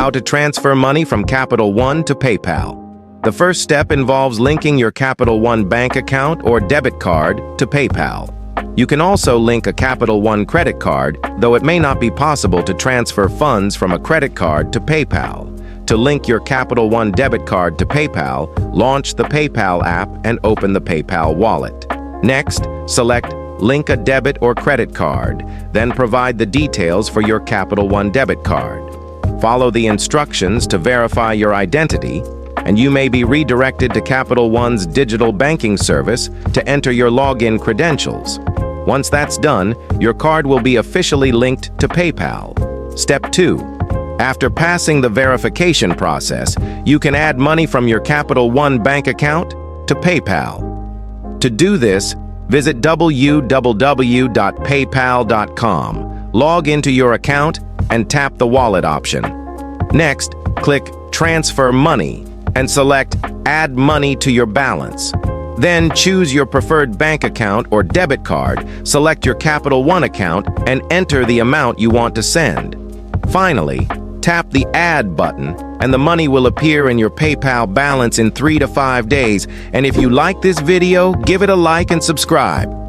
how to transfer money from Capital One to PayPal. The first step involves linking your Capital One bank account or debit card to PayPal. You can also link a Capital One credit card, though it may not be possible to transfer funds from a credit card to PayPal. To link your Capital One debit card to PayPal, launch the PayPal app and open the PayPal wallet. Next, select Link a debit or credit card, then provide the details for your Capital One debit card. Follow the instructions to verify your identity, and you may be redirected to Capital One's digital banking service to enter your login credentials. Once that's done, your card will be officially linked to PayPal. Step 2. After passing the verification process, you can add money from your Capital One bank account to PayPal. To do this, visit www.paypal.com, log into your account, and tap the wallet option. Next, click Transfer Money and select Add Money to your balance. Then choose your preferred bank account or debit card, select your Capital One account, and enter the amount you want to send. Finally, tap the Add button, and the money will appear in your PayPal balance in 3 to 5 days. And if you like this video, give it a like and subscribe.